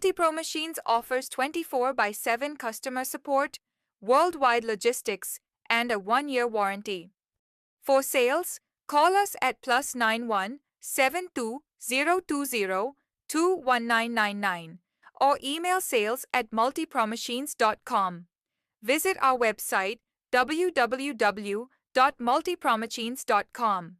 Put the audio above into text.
MultiPro Machines offers 24/7 customer support, worldwide logistics, and a 1-year warranty. For sales, call us at +91 72020 21999 or email sales@multipromachines.com. Visit our website www.multipromachines.com.